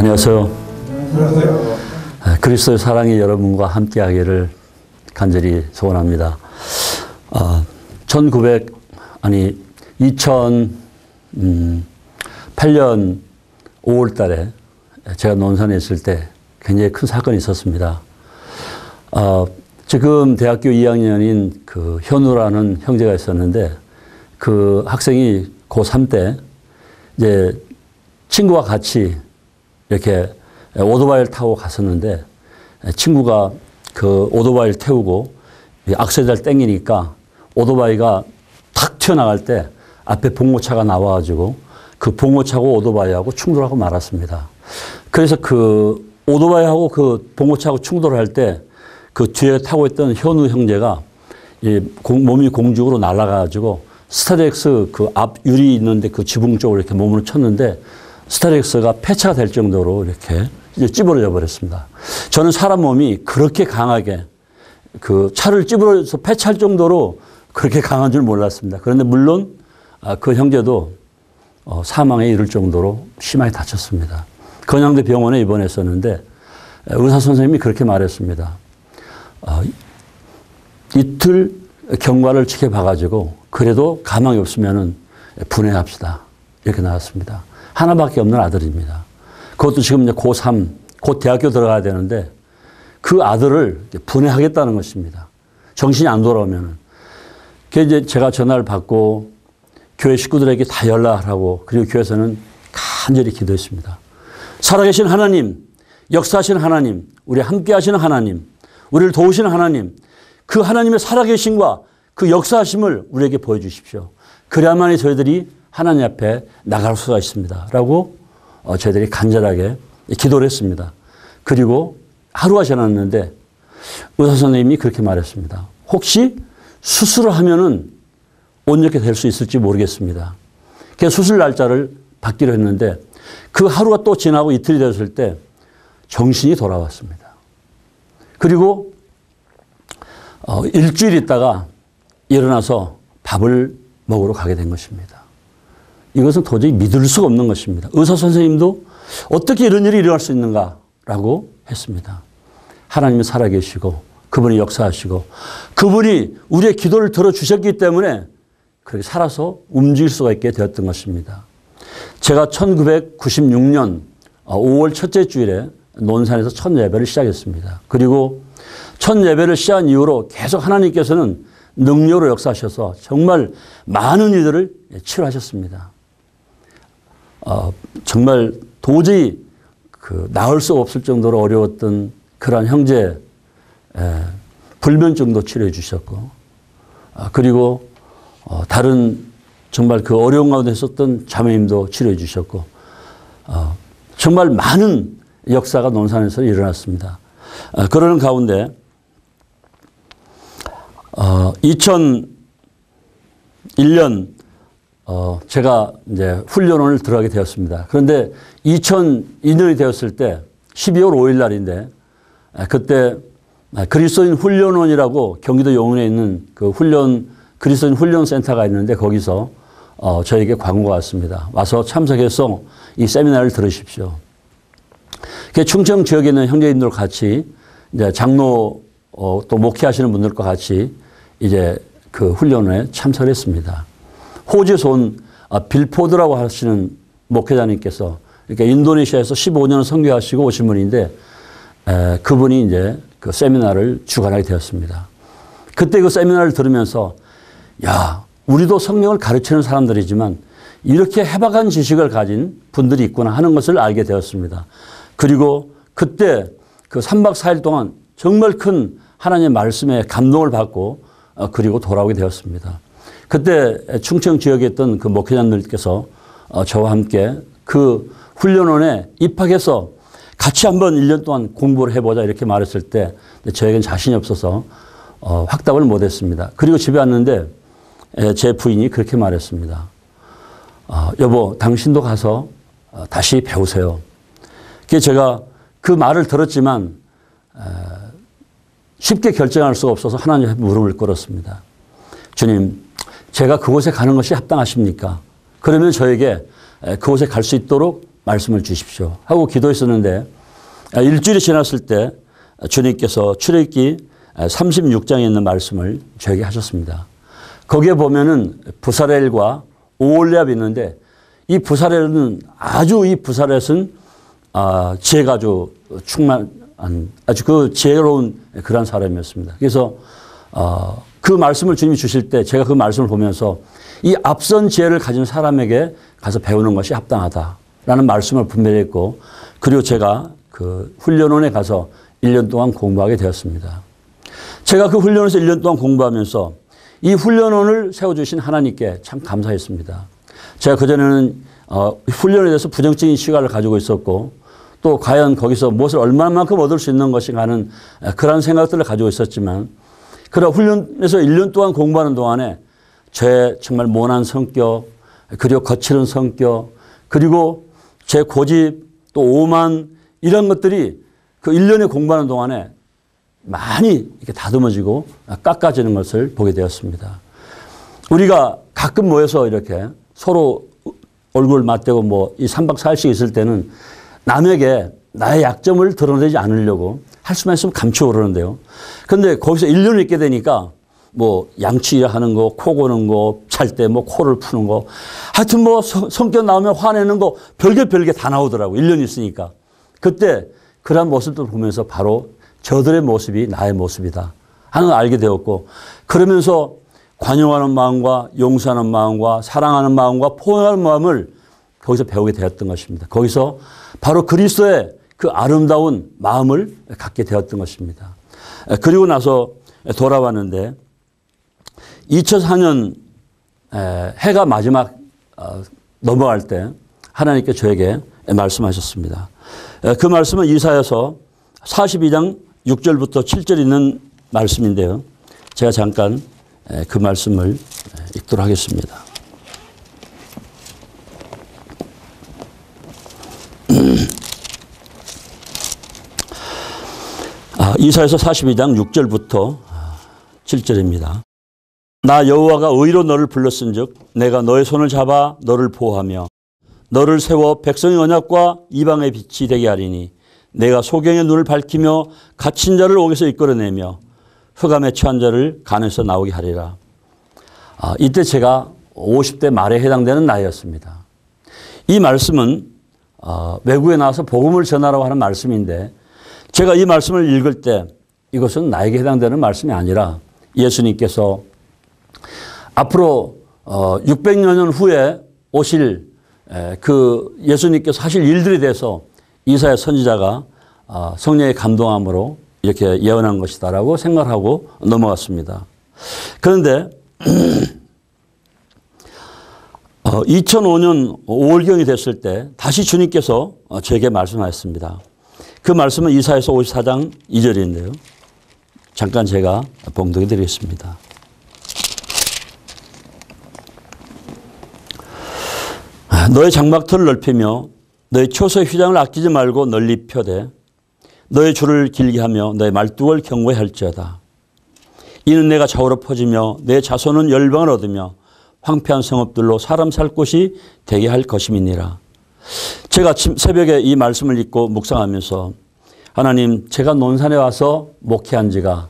안녕하세요. 안녕하세요. 그리스도의 사랑이 여러분과 함께하기를 간절히 소원합니다. 2008년 5월 달에 제가 논산에 있을 때 굉장히 큰 사건이 있었습니다. 지금 대학교 2학년인 그 현우라는 형제가 있었는데 그 학생이 고3 때 이제 친구와 같이 이렇게 오토바이를 타고 갔었는데 친구가 그 오토바이를 태우고 악셀을 땡기니까 오토바이가 탁 튀어나갈 때 앞에 봉고차가 나와가지고 그 봉고차하고 오토바이하고 충돌하고 말았습니다. 그래서 그 오토바이하고 그 봉고차하고 충돌할 때 그 뒤에 타고 있던 현우 형제가 몸이 공중으로 날아가가지고 스타렉스 그 앞 유리 있는데 그 지붕 쪽으로 이렇게 몸으로 쳤는데 스타렉스가 폐차가 될 정도로 이렇게 이제 찌부러져 버렸습니다. 저는 사람 몸이 그렇게 강하게 그 차를 찌부러져서 폐차할 정도로 그렇게 강한 줄 몰랐습니다. 그런데 물론 그 형제도 사망에 이를 정도로 심하게 다쳤습니다. 건양대 병원에 입원했었는데 의사 선생님이 그렇게 말했습니다. 이틀 경과를 지켜봐가지고 그래도 가망이 없으면은 분해합시다. 이렇게 나왔습니다. 하나밖에 없는 아들입니다. 그것도 지금 이제 고3, 곧 대학교 들어가야 되는데 그 아들을 분해하겠다는 것입니다. 정신이 안 돌아오면은. 그래서 이제 제가 전화를 받고 교회 식구들에게 다 연락하라고 그리고 교회에서는 간절히 기도했습니다. 살아계신 하나님, 역사하시는 하나님, 우리 함께 하시는 하나님, 우리를 도우시는 하나님, 그 하나님의 살아계심과 그 역사하심을 우리에게 보여주십시오. 그래야만이 저희들이 하나님 앞에 나갈 수가 있습니다. 라고 저희들이 간절하게 기도를 했습니다. 그리고 하루가 지났는데 의사 선생님이 그렇게 말했습니다. 혹시 수술을 하면은 온전히 될 수 있을지 모르겠습니다. 그래서 수술 날짜를 받기로 했는데 그 하루가 또 지나고 이틀이 되었을 때 정신이 돌아왔습니다. 그리고 일주일 있다가 일어나서 밥을 먹으러 가게 된 것입니다. 이것은 도저히 믿을 수가 없는 것입니다. 의사 선생님도 어떻게 이런 일이 일어날 수 있는가라고 했습니다. 하나님이 살아계시고 그분이 역사하시고 그분이 우리의 기도를 들어주셨기 때문에 그렇게 살아서 움직일 수가 있게 되었던 것입니다. 제가 1996년 5월 첫째 주일에 논산에서 첫 예배를 시작했습니다. 그리고 첫 예배를 시작한 이후로 계속 하나님께서는 능력으로 역사하셔서 정말 많은 이들을 치료하셨습니다. 정말 도저히 나을 수가 없을 정도로 어려웠던 그러한 형제 불면증도 치료해 주셨고 그리고 다른 정말 그 어려운 가운데 있었던 자매님도 치료해 주셨고 정말 많은 역사가 논산에서 일어났습니다. 그러는 가운데 2001년 제가 이제 훈련원을 들어가게 되었습니다. 그런데 2002년이 되었을 때 12월 5일 날인데 그때 그리스도인 훈련원이라고 경기도 용인에 있는 그 그리스도인 훈련센터가 있는데 거기서 저에게 광고가 왔습니다. 와서 참석해서 이 세미나를 들으십시오. 충청 지역에 있는 형제님들과 같이 이제 장로 또 목회하시는 분들과 같이 이제 그 훈련에 참석을 했습니다. 호주에서 온 빌포드라고 하시는 목회자님께서 이렇게 인도네시아에서 15년 선교하시고 오신 분인데 그분이 이제 그 세미나를 주관하게 되었습니다. 그때 그 세미나를 들으면서 야, 우리도 성경을 가르치는 사람들이지만 이렇게 해박한 지식을 가진 분들이 있구나 하는 것을 알게 되었습니다. 그리고 그때 그 3박 4일 동안 정말 큰 하나님의 말씀에 감동을 받고 그리고 돌아오게 되었습니다. 그때 충청 지역에 있던 그 목회자님들께서 저와 함께 그 훈련원에 입학해서 같이 한번 1년 동안 공부를 해보자 이렇게 말했을 때 저에겐 자신이 없어서 확답을 못했습니다. 그리고 집에 왔는데 제 부인이 그렇게 말했습니다. 여보, 당신도 가서 다시 배우세요. 그래서 제가 그 말을 들었지만 쉽게 결정할 수가 없어서 하나님 앞에 무릎을 꿇었습니다. 주님, 제가 그곳에 가는 것이 합당하십니까? 그러면 저에게 그곳에 갈 수 있도록 말씀을 주십시오 하고 기도했었는데 일주일이 지났을 때 주님께서 출애굽기 36장에 있는 말씀을 저에게 하셨습니다. 거기에 보면은 부사렐과 오홀리압이 있는데 이 부사렐은 이 부사렛은 지혜가 아주 충만한 아주 그 지혜로운 그런 사람이었습니다. 그래서 그 말씀을 주님이 주실 때 제가 그 말씀을 보면서 이 앞선 지혜를 가진 사람에게 가서 배우는 것이 합당하다라는 말씀을 분명히 했고 그리고 제가 그 훈련원에 가서 1년 동안 공부하게 되었습니다. 제가 그 훈련원에서 1년 동안 공부하면서 이 훈련원을 세워주신 하나님께 참 감사했습니다. 제가 그전에는 훈련에 대해서 부정적인 시각을 가지고 있었고 또 과연 거기서 무엇을 얼마만큼 얻을 수 있는 것인가 하는 그런 생각들을 가지고 있었지만 그러나 훈련에서 1년 동안 공부하는 동안에 제 정말 모난 성격 그리고 거칠은 성격 그리고 제 고집 또 오만 이런 것들이 그 1년에 공부하는 동안에 많이 이렇게 다듬어지고 깎아지는 것을 보게 되었습니다. 우리가 가끔 모여서 이렇게 서로 얼굴 맞대고 뭐 이 3박 4일씩 있을 때는 남에게 나의 약점을 드러내지 않으려고 할 수만 있으면 감추고 그러는데요. 그런데 거기서 1년을 있게 되니까 뭐 양치하는 거, 코 고는 거, 잘 때 뭐 코를 푸는 거 하여튼 뭐 성격 나오면 화내는 거 별게 다 나오더라고요. 1년 있으니까. 그때 그런 모습들 보면서 바로 저들의 모습이 나의 모습이다 하는 걸 알게 되었고 그러면서 관용하는 마음과 용서하는 마음과 사랑하는 마음과 포용하는 마음을 거기서 배우게 되었던 것입니다. 거기서 바로 그리스도의 그 아름다운 마음을 갖게 되었던 것입니다. 그리고 나서 돌아왔는데 2004년 해가 마지막 넘어갈 때 하나님께 저에게 말씀하셨습니다. 그 말씀은 이사야서 42장 6절부터 7절 있는 말씀인데요. 제가 잠깐 그 말씀을 읽도록 하겠습니다. 이사야서 42장 6절부터 7절입니다. 나 여호와가 의로 너를 불렀은즉 내가 너의 손을 잡아 너를 보호하며 너를 세워 백성의 언약과 이방의 빛이 되게 하리니 내가 소경의 눈을 밝히며 갇힌 자를 옥에서 이끌어내며 흑암에 처한 자를 간에서 나오게 하리라. 이때 제가 50대 말에 해당되는 나이였습니다. 이 말씀은 외국에 나와서 복음을 전하라고 하는 말씀인데 제가 이 말씀을 읽을 때 이것은 나에게 해당되는 말씀이 아니라 예수님께서 앞으로 600여 년 후에 오실 그 예수님께서 하실 일들에 대해서 이사야 선지자가 성령의 감동함으로 이렇게 예언한 것이다라고 생각하고 넘어갔습니다. 그런데 2005년 5월경이 됐을 때 다시 주님께서 저에게 말씀하셨습니다. 그 말씀은 이사야서 54장 2절인데요. 잠깐 제가 봉독해 드리겠습니다. 너의 장막터를 넓히며 너의 초소의 휘장을 아끼지 말고 널리 펴되 너의 줄을 길게 하며 너의 말뚝을 견고히 할지어다. 이는 내가 좌우로 퍼지며 내 자손은 열방을 얻으며 황폐한 성읍들로 사람 살 곳이 되게 할 것임이니라. 제가 새벽에 이 말씀을 읽고 묵상하면서 하나님, 제가 논산에 와서 목회한 지가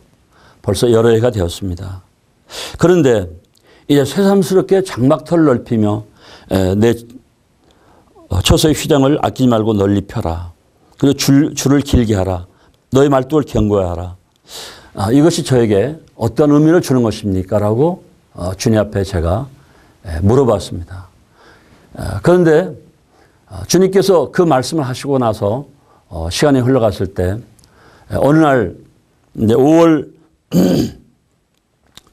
벌써 여러 해가 되었습니다. 그런데 이제 새삼스럽게 장막터를 넓히며 내 초소의 휘장을 아끼지 말고 널리 펴라. 그리고 줄을 길게 하라. 너의 말뚝을 견고히 하라. 이것이 저에게 어떤 의미를 주는 것입니까? 라고 주님 앞에 제가 물어봤습니다. 그런데 주님께서 그 말씀을 하시고 나서 시간이 흘러갔을 때 어느 날 이제 5월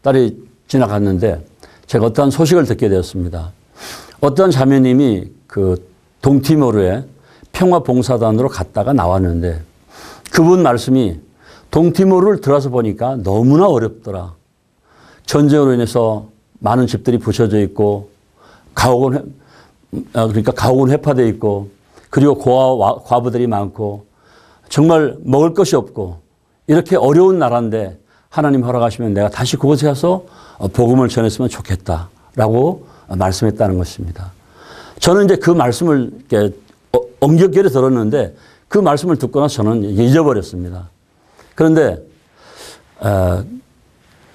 달이 지나갔는데 제가 어떠한 소식을 듣게 되었습니다. 어떤 자매님이 그 동티모르에 평화봉사단으로 갔다가 나왔는데 그분 말씀이 동티모르를 들어서 보니까 너무나 어렵더라. 전쟁으로 인해서 많은 집들이 부셔져 있고 가옥은 회파되어 있고 그리고 고아와 과부들이 많고 정말 먹을 것이 없고 이렇게 어려운 나라인데 하나님 허락하시면 내가 다시 그곳에 가서 복음을 전했으면 좋겠다라고 말씀했다는 것입니다. 저는 이제 그 말씀을 이렇게 엉겹결에 들었는데 그 말씀을 듣고 나서 저는 잊어버렸습니다. 그런데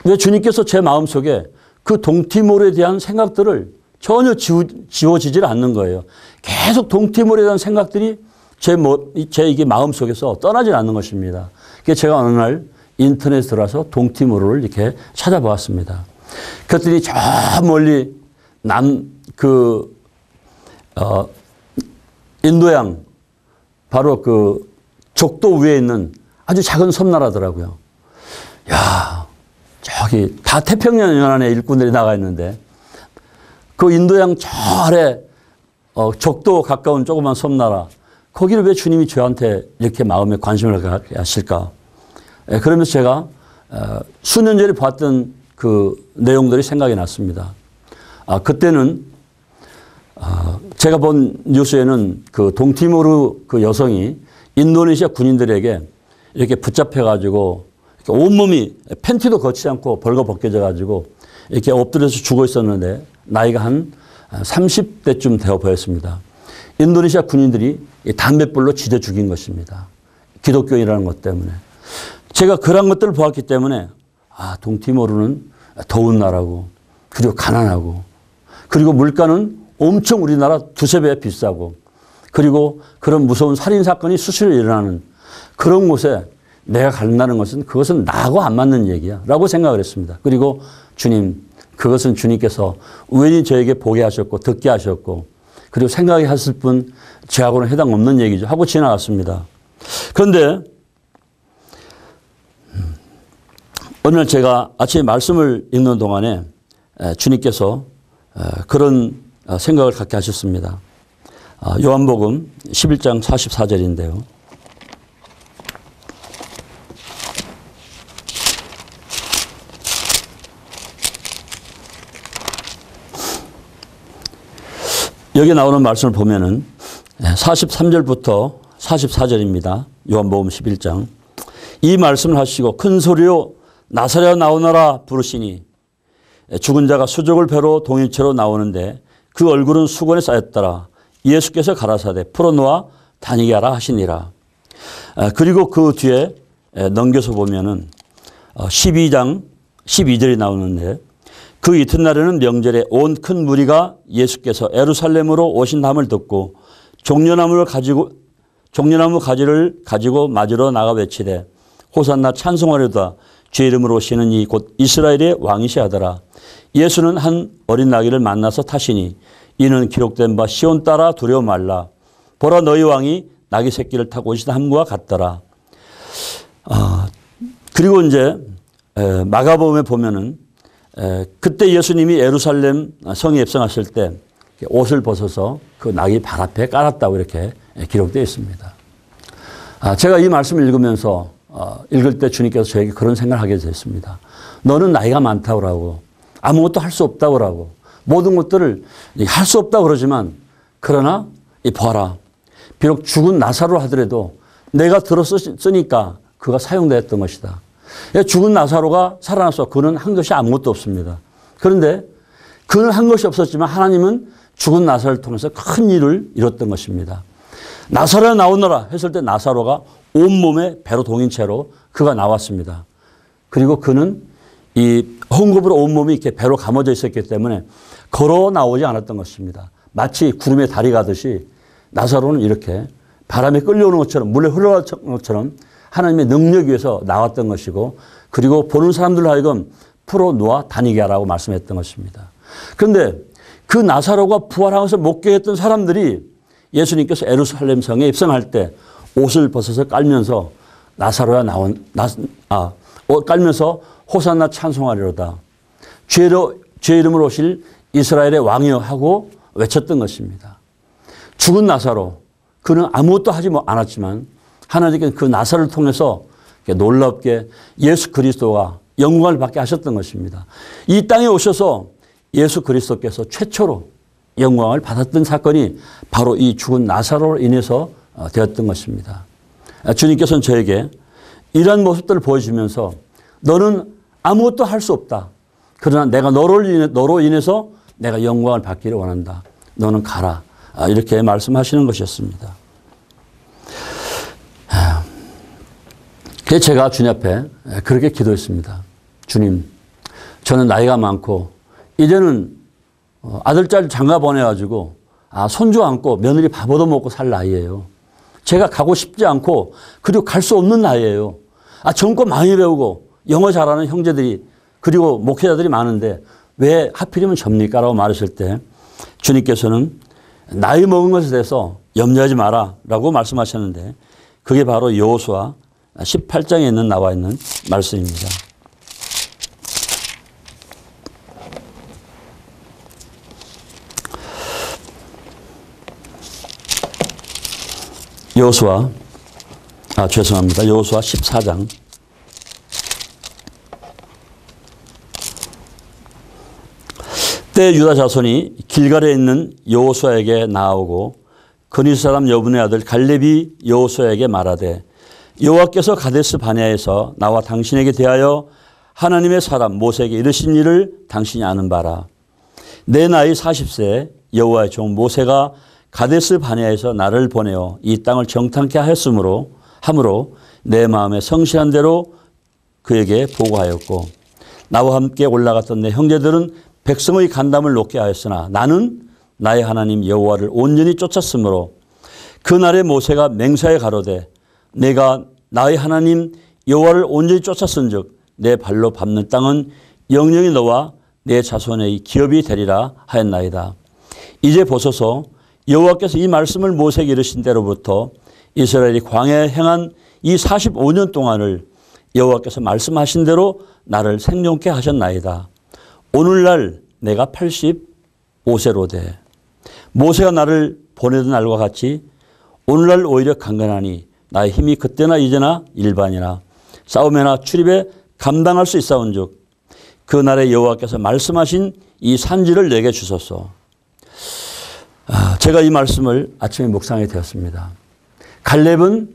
왜 주님께서 제 마음속에 그 동티모르에 대한 생각들을 전혀 지워지질 않는 거예요. 계속 동티모르에 대한 생각들이 제 이게 마음속에서 떠나질 않는 것입니다. 그래서 제가 어느 날 인터넷에 들어와서 동티모르를 이렇게 찾아보았습니다. 그랬더니 저 멀리 인도양 바로 그 적도 위에 있는 아주 작은 섬나라더라고요. 야, 저기 다 태평양 연안에 일꾼들이 나가 있는데 그 인도양 저 아래 적도 가까운 조그만 섬나라 거기를 왜 주님이 저한테 이렇게 마음에 관심을 갖게 하실까? 그러면서 제가 수년 전에 봤던 그 내용들이 생각이 났습니다. 그때는 제가 본 뉴스에는 그 동티모르 그 여성이 인도네시아 군인들에게 이렇게 붙잡혀가지고 온몸이 팬티도 거치지 않고 벌거벗겨져 가지고 이렇게 엎드려서 죽어 있었는데 나이가 한 30대쯤 되어 보였습니다. 인도네시아 군인들이 담뱃불로 지져 죽인 것입니다. 기독교인이라는 것 때문에. 제가 그런 것들을 보았기 때문에 동티모르는 더운 나라고 그리고 가난하고 그리고 물가는 엄청 우리나라 두세 배 비싸고 그리고 그런 무서운 살인사건이 수시로 일어나는 그런 곳에 내가 간다는 것은 그것은 나하고 안 맞는 얘기야 라고 생각을 했습니다. 그리고 주님, 그것은 주님께서 우연히 저에게 보게 하셨고 듣게 하셨고 그리고 생각이 하실 뿐 저하고는 해당 없는 얘기죠 하고 지나갔습니다. 그런데 어느 날 제가 아침에 말씀을 읽는 동안에 주님께서 그런 생각을 갖게 하셨습니다. 요한복음 11장 44절인데요. 여기 나오는 말씀을 보면은 43절부터 44절입니다. 요한복음 11장. 이 말씀을 하시고 큰 소리로 나사렛 나오너라 부르시니 죽은 자가 수족을 배로 동일체로 나오는데 그 얼굴은 수건에 쌓였더라. 예수께서 가라사대 풀어놓아 다니게 하라 하시니라. 그리고 그 뒤에 넘겨서 보면은 12장 12절이 나오는데 그 이튿날에는 명절에 온 큰 무리가 예수께서 예루살렘으로 오신다함을 듣고 종려나무 가지를 가지고 맞으러 나가 외치되 호산나 찬송하려다 주의 이름으로 오시는 이 곧 이스라엘의 왕이시 하더라. 예수는 한 어린 나귀를 만나서 타시니 이는 기록된 바 시온 따라 두려워 말라. 보라 너희 왕이 나귀 새끼를 타고 오시다 함과 같더라. 그리고 이제 마가복음에 보면은 그때 예수님이 예루살렘 성에 입성하실 때 옷을 벗어서 그 나귀 발 앞에 깔았다고 이렇게 기록되어 있습니다. 제가 이 말씀을 읽으면서 읽을 때 주님께서 저에게 그런 생각을 하게 됐습니다. 너는 나이가 많다고 그러고 아무것도 할 수 없다고 그러고 모든 것들을 할 수 없다고 그러지만 그러나 봐라. 비록 죽은 나사로 하더라도 내가 들었으니까 그가 사용되었던 것이다. 죽은 나사로가 살아났어. 그는 한 것이 아무것도 없습니다. 그런데 그는 한 것이 없었지만 하나님은 죽은 나사로를 통해서 큰 일을 이뤘던 것입니다. 나사로가 나오너라 했을 때 나사로가 온몸에 배로 동인 채로 그가 나왔습니다. 그리고 그는 이 헝겊으로 온몸이 이렇게 배로 감아져 있었기 때문에 걸어 나오지 않았던 것입니다. 마치 구름에 달이 가듯이 나사로는 이렇게 바람에 끌려오는 것처럼 물에 흘러가는 것처럼 하나님의 능력 위에서 나왔던 것이고 그리고 보는 사람들로 하여금 풀어놓아 다니게 하라고 말씀했던 것입니다. 그런데 그 나사로가 부활하면서 목격했던 사람들이 예수님께서 예루살렘 성에 입성할 때 옷을 벗어서 깔면서 나사로야 깔면서 호산나 찬송하리로다. 주의 이름으로 오실 이스라엘의 왕이여 하고 외쳤던 것입니다. 죽은 나사로 그는 아무것도 하지 않았지만 하나님께서 그 나사로를 통해서 놀랍게 예수 그리스도가 영광을 받게 하셨던 것입니다. 이 땅에 오셔서 예수 그리스도께서 최초로 영광을 받았던 사건이 바로 이 죽은 나사로로 인해서 되었던 것입니다. 주님께서는 저에게 이러한 모습들을 보여주면서 너는 아무것도 할 수 없다. 그러나 내가 너로 인해서 내가 영광을 받기를 원한다. 너는 가라. 이렇게 말씀하시는 것이었습니다. 그래서 제가 주님 앞에 그렇게 기도했습니다. 주님, 저는 나이가 많고 이제는 아들, 딸 장가 보내가지고 손주 안고 며느리 밥 얻어먹고 살 나이예요. 제가 가고 싶지 않고 그리고 갈 수 없는 나이예요. 전과 많이 배우고 영어 잘하는 형제들이 그리고 목회자들이 많은데 왜 하필이면 접니까? 라고 말하실 때 주님께서는 나이 먹은 것에 대해서 염려하지 마라 라고 말씀하셨는데 그게 바로 여호수아 18장에 나와 있는 말씀입니다. 여호수아 죄송합니다. 여호수아 14장 때 유다 자손이 길갈에 있는 여호수아에게 나아오고 그니스 사람 여분의 아들 갈렙이 여호수아에게 말하되 여호와께서 가데스 바네아에서 나와 당신에게 대하여 하나님의 사람 모세에게 이르신 일을 당신이 아는 바라. 내 나이 40세 여호와의 종 모세가 가데스 바네아에서 나를 보내어 이 땅을 정탐케 하였으므로 내 마음에 성실한 대로 그에게 보고하였고 나와 함께 올라갔던 내 형제들은 백성의 간담을 놓게 하였으나 나는 나의 하나님 여호와를 온전히 쫓았으므로 그날에 모세가 맹세하여 가로되 내가 나의 하나님 여호와를 온전히 쫓았은즉 내 발로 밟는 땅은 영영이 너와 내 자손의 기업이 되리라 하였나이다. 이제 보소서 여호와께서 이 말씀을 모세에게 이르신 때로부터 이스라엘이 광야에 행한 이 45년 동안을 여호와께서 말씀하신 대로 나를 생존케 하셨나이다. 오늘날 내가 85세로 돼 모세가 나를 보내던 날과 같이 오늘날 오히려 강건하니 나의 힘이 그때나 이제나 일반이나 싸움에나 출입에 감당할 수 있사온즉 그날에 여호와께서 말씀하신 이 산지를 내게 주소서. 제가 이 말씀을 아침에 묵상하게 되었습니다. 갈렙은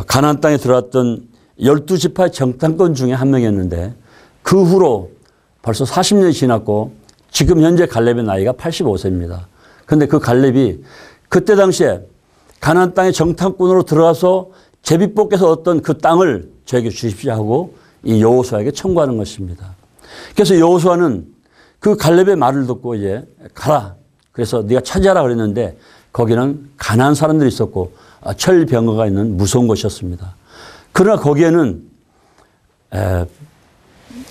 가나안 땅에 들어왔던 12지파의 정탐권 중에 한 명이었는데 그 후로 벌써 40년이 지났고 지금 현재 갈렙의 나이가 85세입니다. 그런데 그 갈렙이 그때 당시에 가나안 땅의 정탐꾼으로 들어가서 제비뽑기에서 얻던 그 땅을 저에게 주십시오 하고 이 여호수아에게 청구하는 것입니다. 그래서 여호수아는 그 갈렙의 말을 듣고 이제 가라. 그래서 네가 차지하라 그랬는데 거기는 가나안 사람들이 있었고 철병거가 있는 무서운 곳이었습니다. 그러나 거기에는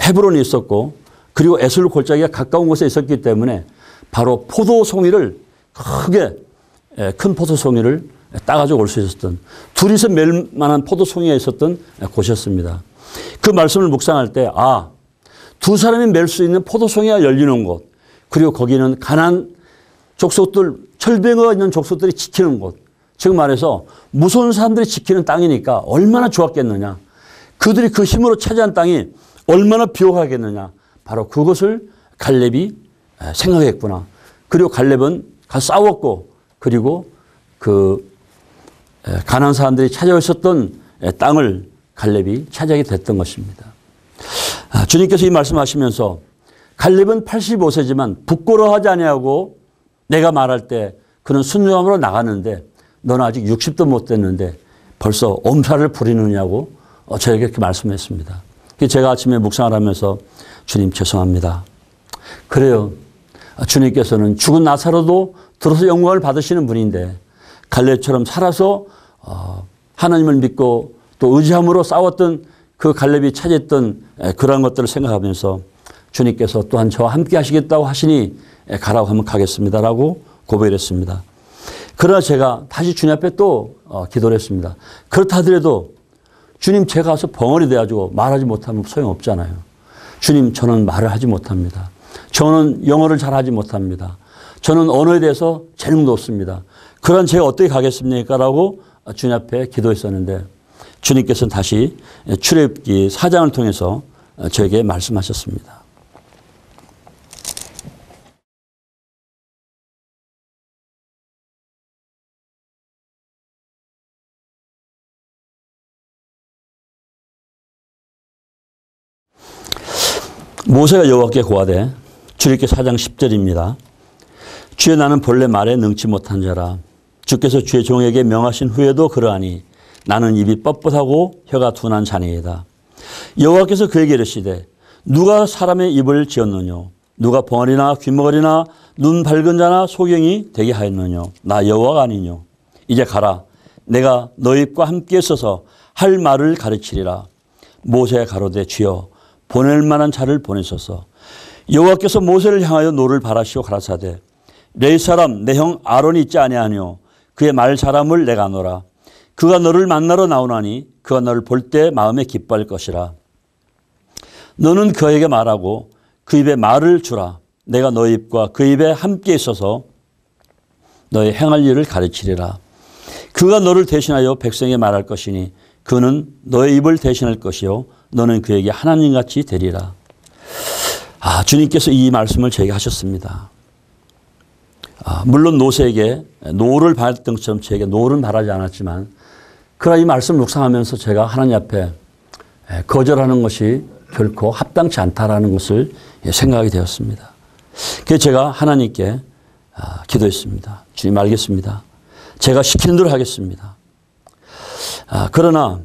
헤브론이 있었고 그리고 에슬 골짜기가 가까운 곳에 있었기 때문에 바로 포도송이를 크게 큰 포도송이를 따가지고 올 수 있었던 둘이서 멜 만한 포도송이가 있었던 곳이었습니다. 그 말씀을 묵상할 때 두 사람이 멜 수 있는 포도송이가 열리는 곳 그리고 거기는 가나안 족속들 철병거가 있는 족속들이 지키는 곳 즉 말해서 무서운 사람들이 지키는 땅이니까 얼마나 좋았겠느냐. 그들이 그 힘으로 차지한 땅이 얼마나 비옥하겠느냐. 바로 그것을 갈렙이 생각했구나. 그리고 갈렙은 가서 싸웠고 그리고 그 가나안 사람들이 찾아와 있었던 땅을 갈렙이 차지하게 됐던 것입니다. 주님께서 이 말씀하시면서 갈렙은 85세지만 부끄러워하지 아니하고 내가 말할 때 그는 순종함으로 나가는데 너는 아직 60도 못 됐는데 벌써 엄살을 부리느냐고 저에게 그렇게 말씀했습니다. 제가 아침에 묵상을 하면서 주님 죄송합니다. 그래요. 주님께서는 죽은 나사로도 들어서 영광을 받으시는 분인데 갈렙처럼 살아서 하나님을 믿고 또 의지함으로 싸웠던 그 갈렙이 차지했던 그러한 것들을 생각하면서 주님께서 또한 저와 함께 하시겠다고 하시니 가라고 하면 가겠습니다라고 고백을 했습니다. 그러나 제가 다시 주님 앞에 또 기도를 했습니다. 그렇다 하더라도 주님 제가 가서 벙어리 돼가지고 말하지 못하면 소용없잖아요. 주님 저는 말을 하지 못합니다. 저는 영어를 잘하지 못합니다. 저는 언어에 대해서 재능도 없습니다. 그런 제가 어떻게 가겠습니까? 라고 주님 앞에 기도했었는데 주님께서는 다시 출애굽기 4장을 통해서 저에게 말씀하셨습니다. 모세가 여호와께 고하되 출애굽기 4장 10절입니다. 주여 나는 본래 말에 능치 못한 자라. 주께서 주의 종에게 명하신 후에도 그러하니 나는 입이 뻣뻣하고 혀가 둔한 자니이다. 여호와께서 그에게 이르시되 누가 사람의 입을 지었느뇨? 누가 벙어리나 귀머거리나 눈 밝은 자나 소경이 되게 하였느뇨? 나 여호와가 아니뇨? 이제 가라. 내가 너희 입과 함께 있어서 할 말을 가르치리라. 모세가 가로되 주여 보낼 만한 자를 보내소서. 여호와께서 모세를 향하여 노를 바라시고 가라사대 레위 사람 내 형 아론이 있지 아니하뇨? 그의 말 사람을 내가 아노라. 그가 너를 만나러 나오나니 그가 너를 볼 때 마음에 기뻐할 것이라. 너는 그에게 말하고 그 입에 말을 주라. 내가 너희 입과 그 입에 함께 있어서 너의 행할 일을 가르치리라. 그가 너를 대신하여 백성에게 말할 것이니 그는 너의 입을 대신할 것이요 너는 그에게 하나님같이 되리라. 주님께서 이 말씀을 저에게 하셨습니다. 물론 노세에게 노를 바랬던 것처럼 저에게 노를 바라지 않았지만 그러나 이 말씀을 묵상하면서 제가 하나님 앞에 거절하는 것이 결코 합당치 않다라는 것을 생각하게 되었습니다. 그래서 제가 하나님께 기도했습니다. 주님 알겠습니다. 제가 시키는 대로 하겠습니다. 그러나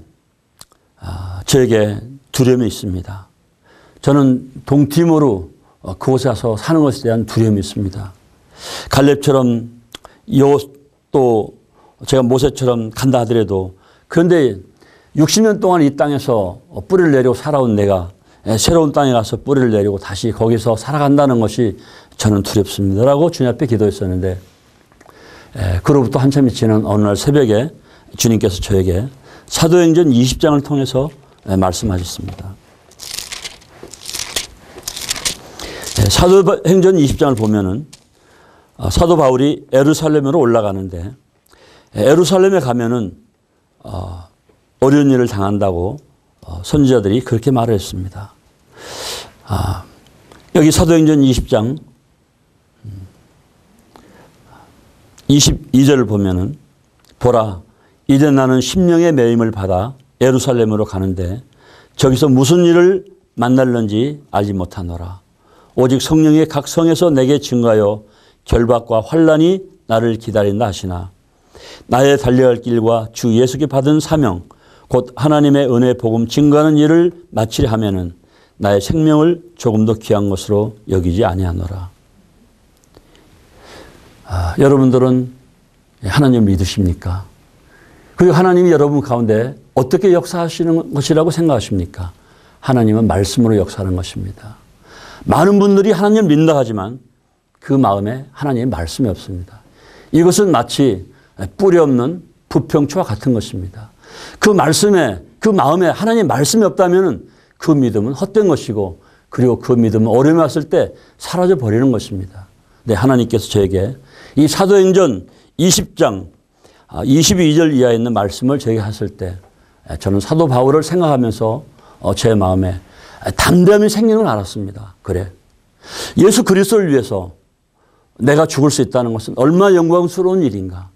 저에게 두려움이 있습니다. 저는 동티모르 그곳에 와서 사는 것에 대한 두려움이 있습니다. 갈렙처럼 또 제가 모세처럼 간다 하더라도 그런데 60년 동안 이 땅에서 뿌리를 내리고 살아온 내가 새로운 땅에 가서 뿌리를 내리고 다시 거기서 살아간다는 것이 저는 두렵습니다라고 주님 앞에 기도했었는데 그로부터 한참이 지난 어느 날 새벽에 주님께서 저에게 사도행전 20장을 통해서 말씀하셨습니다. 사도행전 20장을 보면은 사도 바울이 예루살렘으로 올라가는데 예루살렘에 가면은 어려운 일을 당한다고 선지자들이 그렇게 말을 했습니다. 여기 사도행전 20장 22절을 보면은 보라 이제 나는 심령의 매임을 받아 예루살렘으로 가는데 저기서 무슨 일을 만날는지 알지 못하노라. 오직 성령이 각 성에서 내게 증가하여 결박과 환난이 나를 기다린다 하시나 나의 달려갈 길과 주 예수께 받은 사명 곧 하나님의 은혜 복음 증거하는 일을 마치려 하면은 나의 생명을 조금 더 귀한 것으로 여기지 아니하노라. 여러분들은 하나님을 믿으십니까? 그리고 하나님이 여러분 가운데 어떻게 역사하시는 것이라고 생각하십니까? 하나님은 말씀으로 역사하는 것입니다. 많은 분들이 하나님을 믿는다 하지만 그 마음에 하나님의 말씀이 없습니다. 이것은 마치 뿌리 없는 부평초와 같은 것입니다. 그 말씀에 그 마음에 하나님의 말씀이 없다면 그 믿음은 헛된 것이고 그리고 그 믿음은 어려움이 왔을 때 사라져 버리는 것입니다. 네, 하나님께서 저에게 이 사도행전 20장 22절 이하에 있는 말씀을 저에게 하실 때 저는 사도 바울을 생각하면서 제 마음에 담대함이 생기는 걸 알았습니다. 그래. 예수 그리스도를 위해서 내가 죽을 수 있다는 것은 얼마나 영광스러운 일인가.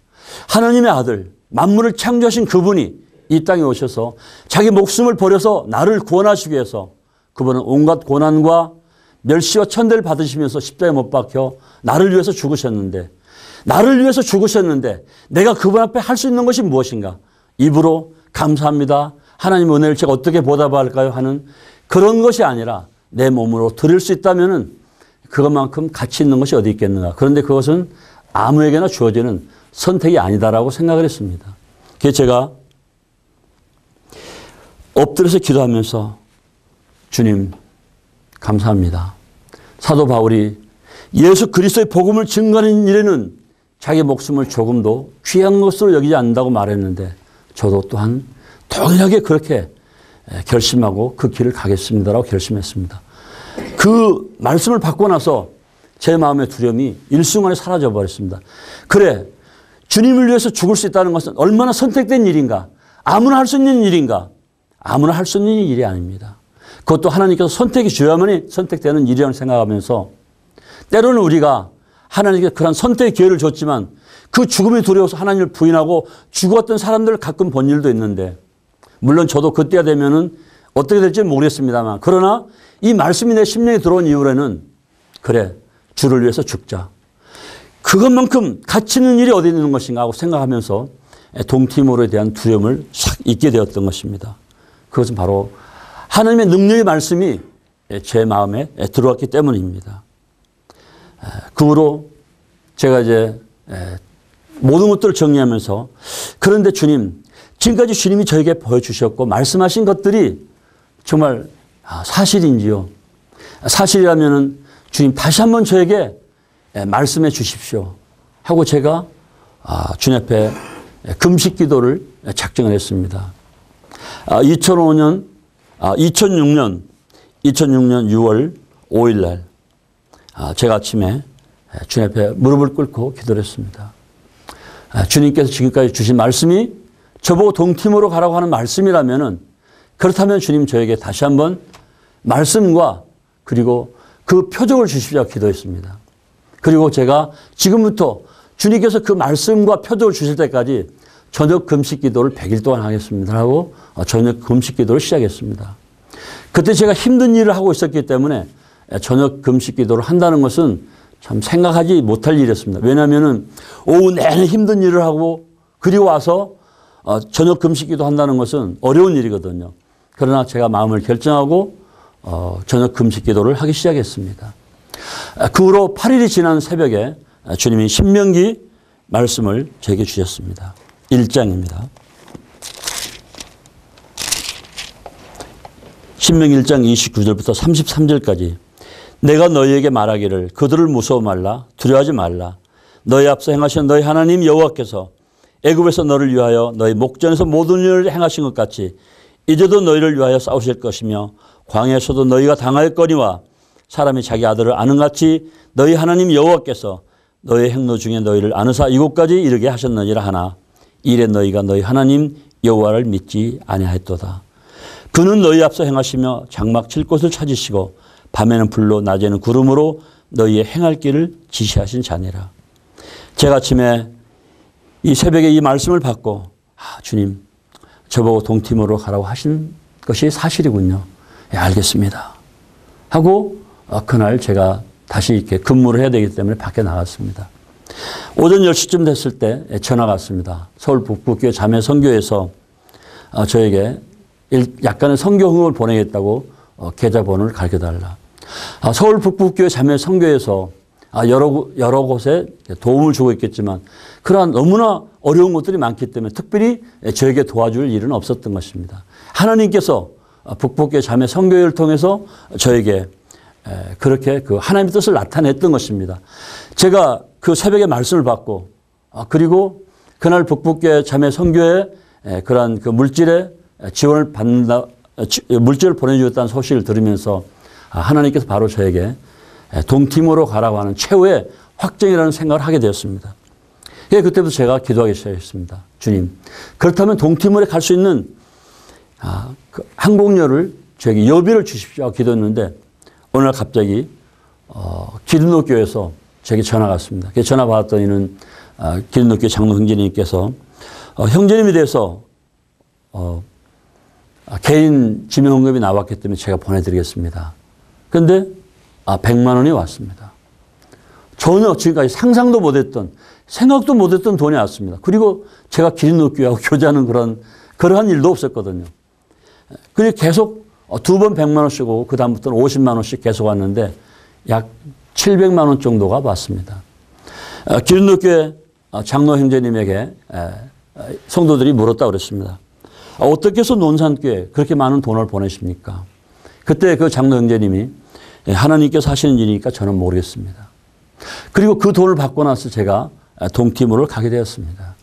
하나님의 아들 만물을 창조하신 그분이 이 땅에 오셔서 자기 목숨을 버려서 나를 구원하시기 위해서 그분은 온갖 고난과 멸시와 천대를 받으시면서 십자가에 못 박혀 나를 위해서 죽으셨는데 내가 그분 앞에 할 수 있는 것이 무엇인가. 입으로 감사합니다. 하나님의 은혜를 제가 어떻게 보답해야 할까요 하는 그런 것이 아니라 내 몸으로 드릴 수 있다면 그것만큼 가치 있는 것이 어디 있겠는가. 그런데 그것은 아무에게나 주어지는 선택이 아니다라고 생각을 했습니다. 그래서 제가 엎드려서 기도하면서 주님 감사합니다. 사도 바울이 예수 그리스도의 복음을 증거하는 일에는 자기 목숨을 조금도 귀한 것으로 여기지 않는다고 말했는데 저도 또한 동일하게 그렇게 결심하고 그 길을 가겠습니다라고 결심했습니다. 그 말씀을 받고 나서 제 마음의 두려움이 일순간에 사라져 버렸습니다. 그래, 주님을 위해서 죽을 수 있다는 것은 얼마나 선택된 일인가. 아무나 할 수 있는 일인가. 아무나 할 수 있는 일이 아닙니다. 그것도 하나님께서 선택이 줘야만이 선택되는 일이라고 생각하면서 때로는 우리가 하나님께 그런 선택의 기회를 줬지만 그 죽음이 두려워서 하나님을 부인하고 죽었던 사람들을 가끔 본 일도 있는데 물론 저도 그때가 되면은 어떻게 될지 모르겠습니다만 그러나 이 말씀이 내 심령에 들어온 이후로는 그래 주를 위해서 죽자. 그것만큼 가치 있는 일이 어디 있는 것인가 하고 생각하면서 동티모르에 대한 두려움을 싹 탁 있게 되었던 것입니다. 그것은 바로 하나님의 능력의 말씀이 제 마음에 들어왔기 때문입니다. 그 후로 제가 이제 모든 것들을 정리하면서 그런데 주님, 지금까지 주님이 저에게 보여주셨고 말씀하신 것들이 정말 사실인지요? 사실이라면 주님 다시 한번 저에게 말씀해 주십시오 하고 제가 주님 앞에 금식 기도를 작정을 했습니다. 2006년 6월 5일 날 제가 아침에 주님 앞에 무릎을 꿇고 기도를 했습니다. 주님께서 지금까지 주신 말씀이 저보고 동팀으로 가라고 하는 말씀이라면은 그렇다면 주님 저에게 다시 한번 말씀과 그리고 그 표적을 주십시오 기도했습니다. 그리고 제가 지금부터 주님께서 그 말씀과 표적을 주실 때까지 저녁 금식 기도를 100일 동안 하겠습니다 하고 저녁 금식 기도를 시작했습니다. 그때 제가 힘든 일을 하고 있었기 때문에 저녁 금식 기도를 한다는 것은 참 생각하지 못할 일이었습니다. 왜냐하면 오후 내내 힘든 일을 하고 그리고 와서 저녁 금식 기도 한다는 것은 어려운 일이거든요. 그러나 제가 마음을 결정하고 저녁 금식 기도를 하기 시작했습니다. 그 후로 8일이 지난 새벽에 주님이 신명기 말씀을 제게 주셨습니다. 1장입니다. 신명기 1장 29절부터 33절까지 내가 너희에게 말하기를 그들을 무서워 말라 두려워하지 말라 너희 앞서 행하신 너희 하나님 여호와께서 애굽에서 너를 위하여 너희 목전에서 모든 일을 행하신 것 같이 이제도 너희를 위하여 싸우실 것이며 광야에서도 너희가 당하였거니와 사람이 자기 아들을 아는 같이 너희 하나님 여호와께서 너희 행로 중에 너희를 아느사 이곳까지 이르게 하셨느니라 하나 이래 너희가 너희 하나님 여호와를 믿지 아니하였도다. 그는 너희 앞서 행하시며 장막 칠 곳을 찾으시고 밤에는 불로 낮에는 구름으로 너희의 행할 길을 지시하신 자니라. 제가 아침에 이 새벽에 이 말씀을 받고 주님 저보고 동팀으로 가라고 하신 것이 사실이군요. 예, 알겠습니다. 하고 그날 제가 다시 이렇게 근무를 해야 되기 때문에 밖에 나갔습니다. 오전 10시쯤 됐을 때 전화가 왔습니다. 서울 북부교회 자매선교에서 저에게 약간의 선교 흥을 보내겠다고 계좌번호를 가르쳐달라. 서울 북부교회 자매선교에서 여러 곳에 도움을 주고 있겠지만 그러한 너무나 어려운 것들이 많기 때문에 특별히 저에게 도와줄 일은 없었던 것입니다. 하나님께서 북부교회 자매선교회를 통해서 저에게 그렇게 그 하나님의 뜻을 나타냈던 것입니다. 제가 그 새벽에 말씀을 받고 그리고 그날 북부교회 자매선교회 그러한 그 물질에 지원을 받는다, 물질을 보내주었다는 소식을 들으면서 하나님께서 바로 저에게 동팀으로 가라고 하는 최후의 확정이라는 생각을 하게 되었습니다. 그때부터 제가 기도하기 시작했습니다. 주님, 그렇다면 동팀으로 갈 수 있는 그 항공료를 저에게 여비를 주십시오 하고 기도했는데 어느 날 갑자기 기름노교에서 제게 전화가 왔습니다. 전화 받았더니는 기름노교 장로 형제님께서 형제님에 대해서 개인 지명헌금이 나왔기 때문에 제가 보내드리겠습니다. 그런데 100만 원이 왔습니다. 전혀 지금까지 상상도 못했던 생각도 못했던 돈이 왔습니다. 그리고 제가 기린노교회하고 교제하는 그러한 일도 없었거든요. 그리고 계속 두 번 100만 원씩 오고 그 다음부터는 50만 원씩 계속 왔는데 약 700만 원 정도가 왔습니다. 기린노교회 장로 형제님에게 성도들이 물었다고 그랬습니다. 어떻게 해서 논산교회 그렇게 많은 돈을 보내십니까? 그때 그 장로 형제님이 하나님께서 하시는 일이니까 저는 모르겠습니다. 그리고 그 돈을 받고 나서 제가 동티모를 가게 되었습니다.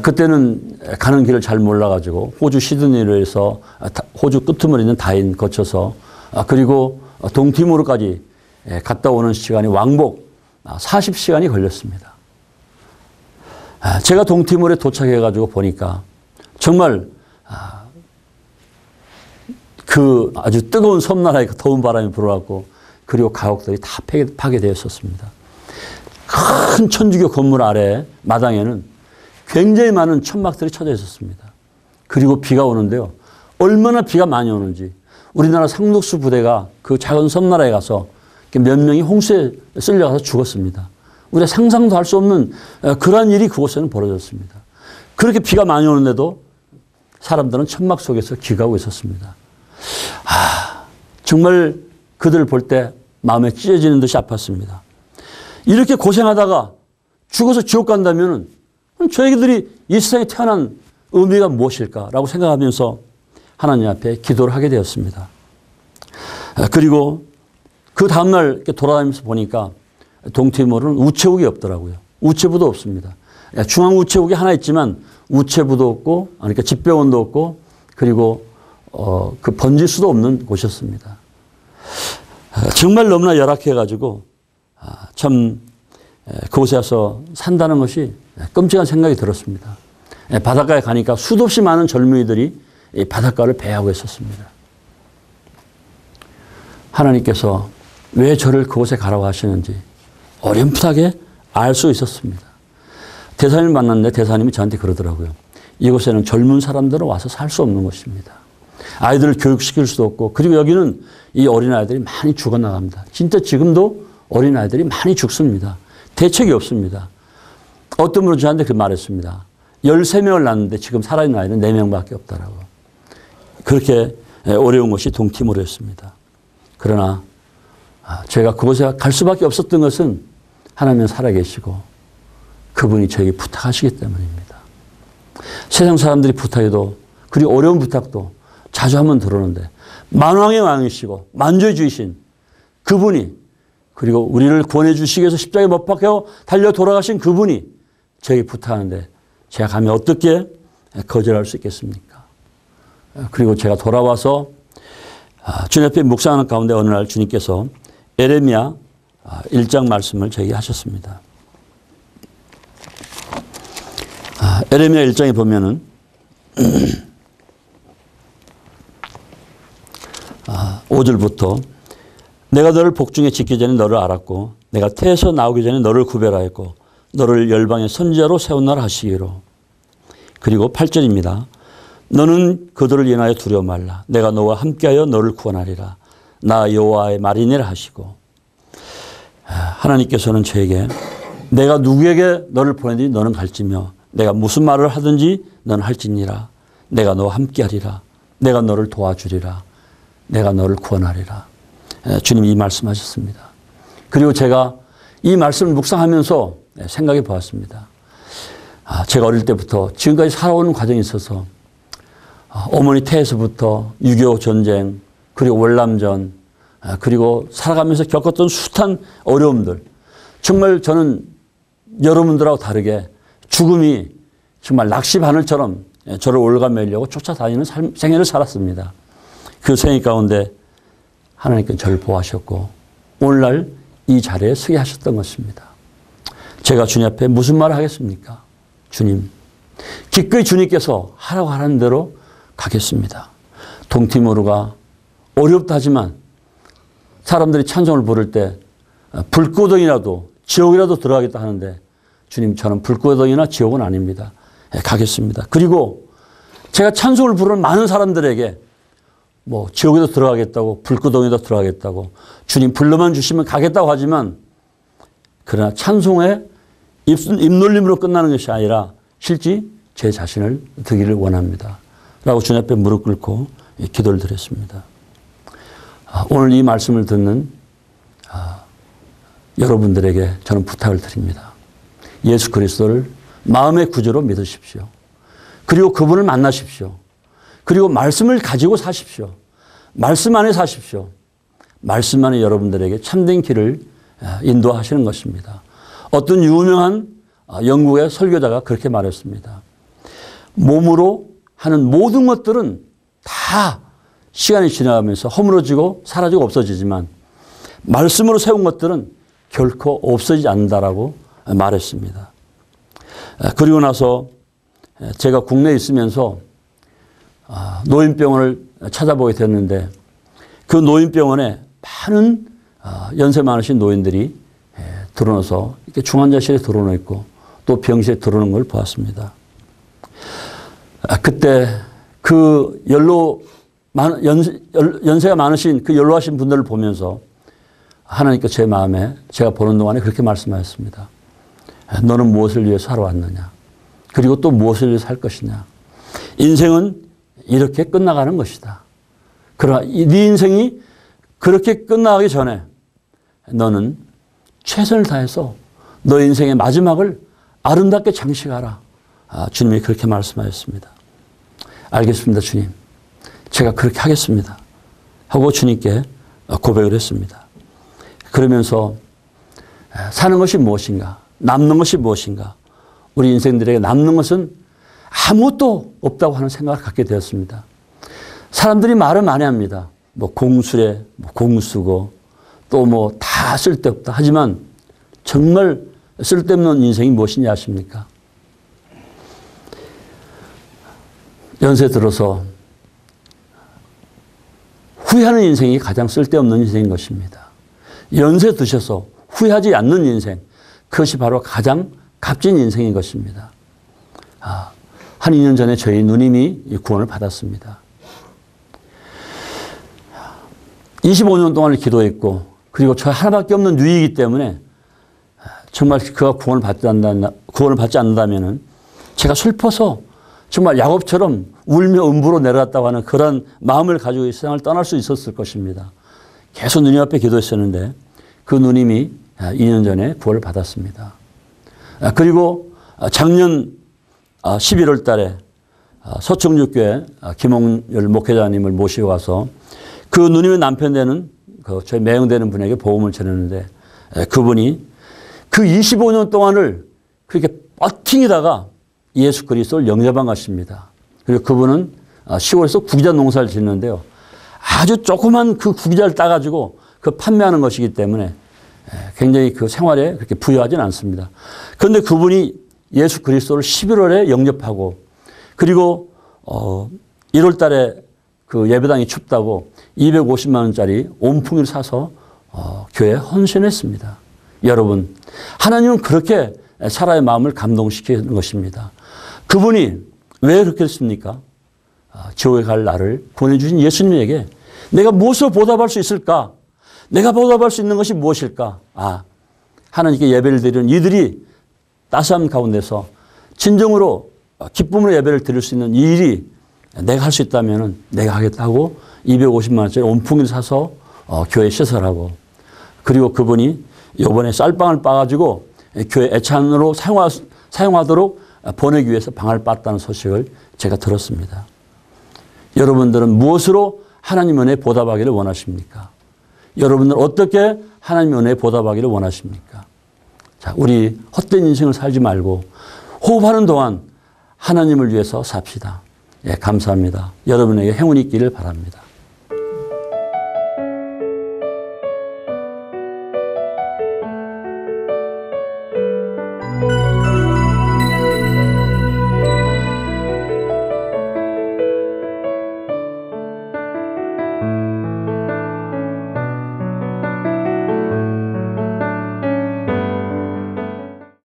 그때는 가는 길을 잘 몰라가지고 호주 시드니에서 호주 끄트머리 있는 다인 거쳐서 그리고 동티모르까지 갔다 오는 시간이 왕복 40시간이 걸렸습니다. 제가 동티모르에 도착해가지고 보니까 정말 그 아주 뜨거운 섬나라에 더운 바람이 불어왔고 그리고 가옥들이 다 파괴되었었습니다. 큰 천주교 건물 아래 마당에는 굉장히 많은 천막들이 쳐져 있었습니다. 그리고 비가 오는데요. 얼마나 비가 많이 오는지 우리나라 상록수 부대가 그 작은 섬나라에 가서 몇 명이 홍수에 쓸려가서 죽었습니다. 우리가 상상도 할 수 없는 그러한 일이 그곳에는 벌어졌습니다. 그렇게 비가 많이 오는데도 사람들은 천막 속에서 기가고 있었습니다. 정말 그들을 볼 때 마음에 찢어지는 듯이 아팠습니다. 이렇게 고생하다가 죽어서 지옥 간다면 저희들이 이 세상에 태어난 의미가 무엇일까라고 생각하면서 하나님 앞에 기도를 하게 되었습니다. 그리고 그 다음날 이렇게 돌아다니면서 보니까 동티모르는 우체국이 없더라고요. 우체부도 없습니다. 중앙 우체국이 하나 있지만 우체부도 없고, 그러니까 집배원도 없고, 그리고 그 번지수도 없는 곳이었습니다. 정말 너무나 열악해가지고 참 그곳에 와서 산다는 것이 끔찍한 생각이 들었습니다. 바닷가에 가니까 수도 없이 많은 젊은이들이 이 바닷가를 배회하고 있었습니다. 하나님께서 왜 저를 그곳에 가라고 하시는지 어렴풋하게 알 수 있었습니다. 대사님을 만났는데 대사님이 저한테 그러더라고요. 이곳에는 젊은 사람들은 와서 살 수 없는 곳입니다. 아이들을 교육시킬 수도 없고, 그리고 여기는 이 어린아이들이 많이 죽어나갑니다. 진짜 지금도 어린아이들이 많이 죽습니다. 대책이 없습니다. 어떤 분은 저한테 그 말했습니다. 13명을 낳았는데 지금 살아있는 아이는 4명밖에 없다라고. 그렇게 어려운 것이 동티모르였습니다. 그러나 제가 그곳에 갈 수밖에 없었던 것은 하나님은 살아계시고 그분이 저에게 부탁하시기 때문입니다. 세상 사람들이 부탁해도, 그리고 어려운 부탁도 자주 한번 들어오는데 만왕의 왕이시고 만주주이신 그분이, 그리고 우리를 구원해 주시기 위해서 십자가에 못 박혀 달려 돌아가신 그분이 저에게 부탁하는데 제가 가면 어떻게 거절할 수 있겠습니까? 그리고 제가 돌아와서 주님 앞에 묵상하는 가운데 어느 날 주님께서 에레미야 1장 말씀을 저에게 하셨습니다. 에레미야 1장에 보면은 5절부터 내가 너를 복중에 짓기 전에 너를 알았고 내가 태에서 나오기 전에 너를 구별하였고 너를 열방의 선지자로 세운나라 하시기로. 그리고 8절입니다. 너는 그들을 인하여 두려워 말라. 내가 너와 함께하여 너를 구원하리라. 나 여호와의 말이니라 하시고. 하나님께서는 저에게 내가 누구에게 너를 보내든지 너는 갈지며 내가 무슨 말을 하든지 너는 할지니라. 내가 너와 함께하리라. 내가 너를 도와주리라. 내가 너를 구원하리라. 주님이 이 말씀하셨습니다. 그리고 제가 이 말씀을 묵상하면서 생각해 보았습니다. 제가 어릴 때부터 지금까지 살아오는 과정에 있어서 어머니 태에서부터 6.25 전쟁, 그리고 월남전, 그리고 살아가면서 겪었던 숱한 어려움들, 정말 저는 여러분들하고 다르게 죽음이 정말 낚시 바늘처럼 저를 올가매려고 쫓아다니는 생애를 살았습니다. 그 생애 가운데 하나님께서 저를 보호하셨고 오늘날 이 자리에 서게 하셨던 것입니다. 제가 주님 앞에 무슨 말을 하겠습니까? 주님, 기꺼이 주님께서 하라고 하는 대로 가겠습니다. 동티모르가 어렵다 하지만 사람들이 찬송을 부를 때 불구덩이라도 지옥이라도 들어가겠다 하는데 주님, 저는 불구덩이나 지옥은 아닙니다. 가겠습니다. 그리고 제가 찬송을 부르는 많은 사람들에게 뭐 지옥에도 들어가겠다고, 불구덩이도 들어가겠다고, 주님 불러만 주시면 가겠다고 하지만, 그러나 찬송의 입놀림으로 끝나는 것이 아니라 실제 제 자신을 드리기를 원합니다. 라고 주님 앞에 무릎 꿇고 기도를 드렸습니다. 오늘 이 말씀을 듣는 여러분들에게 저는 부탁을 드립니다. 예수 그리스도를 마음의 구주로 믿으십시오. 그리고 그분을 만나십시오. 그리고 말씀을 가지고 사십시오. 말씀 안에 사십시오. 말씀 안에 여러분들에게 참된 길을 인도하시는 것입니다. 어떤 유명한 영국의 설교자가 그렇게 말했습니다. 몸으로 하는 모든 것들은 다 시간이 지나가면서 허물어지고 사라지고 없어지지만 말씀으로 세운 것들은 결코 없어지지 않는다라고 말했습니다. 그리고 나서 제가 국내에 있으면서 노인병원을 찾아보게 됐는데 그 노인병원에 많은 연세 많으신 노인들이 들어넣어서 이렇게 중환자실에 들어넣어 있고 또 병실에 들어오는 걸 보았습니다. 그때 그 연세가 많으신 그 연로하신 분들을 보면서 하나님께서 제 마음에 제가 보는 동안에 그렇게 말씀하셨습니다. 너는 무엇을 위해서 살아왔느냐? 그리고 또 무엇을 위해서 살 것이냐? 인생은 이렇게 끝나가는 것이다. 그러나 네 인생이 그렇게 끝나가기 전에 너는 최선을 다해서 너 인생의 마지막을 아름답게 장식하라. 주님이 그렇게 말씀하셨습니다. 알겠습니다, 주님. 제가 그렇게 하겠습니다. 하고 주님께 고백을 했습니다. 그러면서 사는 것이 무엇인가? 남는 것이 무엇인가? 우리 인생들에게 남는 것은 아무것도 없다고 하는 생각을 갖게 되었습니다. 사람들이 말을 많이 합니다. 뭐 공수래, 뭐 공수고 또 뭐 다 쓸데없다. 하지만 정말 쓸데없는 인생이 무엇인지 아십니까? 연세 들어서 후회하는 인생이 가장 쓸데없는 인생인 것입니다. 연세 드셔서 후회하지 않는 인생, 그것이 바로 가장 값진 인생인 것입니다. 한 2년 전에 저희 누님이 구원을 받았습니다. 25년 동안 기도했고, 그리고 저 하나밖에 없는 누이이기 때문에 정말 그가 구원을 받지 않는다면 제가 슬퍼서 정말 야곱처럼 울며 음부로 내려갔다고 하는 그런 마음을 가지고 이 세상을 떠날 수 있었을 것입니다. 계속 누님 앞에 기도했었는데 그 누님이 2년 전에 구원을 받았습니다. 그리고 작년 11월 달에 서청육교회 김홍열 목회자님을 모시고 와서 그 누님의 남편 되는 저희 매형되는 분에게 복음을 전했는데 그분이 그 25년 동안을 그렇게 버팅이다가 예수 그리스도를 영접한 것입니다. 그리고 그분은 시골에서 구기자 농사를 짓는데요. 아주 조그만 그 구기자를 따가지고 그 판매하는 것이기 때문에 굉장히 그 생활에 그렇게 부유하진 않습니다. 그런데 그분이 예수 그리스도를 11월에 영접하고 그리고 1월 달에 그 예배당이 춥다고 250만 원짜리 온풍기를 사서 교회에 헌신했습니다. 여러분, 하나님은 그렇게 사람의 마음을 감동시키는 것입니다. 그분이 왜 그렇게 했습니까? 지옥에 갈 나를 보내주신 예수님에게 내가 무엇을 보답할 수 있을까? 내가 보답할 수 있는 것이 무엇일까? 하나님께 예배를 드리는 이들이 따스함 가운데서 진정으로 기쁨으로 예배를 드릴 수 있는 이 일이 내가 할 수 있다면 내가 하겠다고 250만 원짜리 온풍기를 사서 교회 시설하고 그리고 그분이 이번에 쌀방을 빠가지고 교회 애찬으로 사용하도록 보내기 위해서 방을 빻다는 소식을 제가 들었습니다. 여러분들은 무엇으로 하나님 은혜에 보답하기를 원하십니까? 여러분들은 어떻게 하나님 은혜에 보답하기를 원하십니까? 자, 우리 헛된 인생을 살지 말고 호흡하는 동안 하나님을 위해서 삽시다. 예, 감사합니다. 여러분에게 행운이 있기를 바랍니다.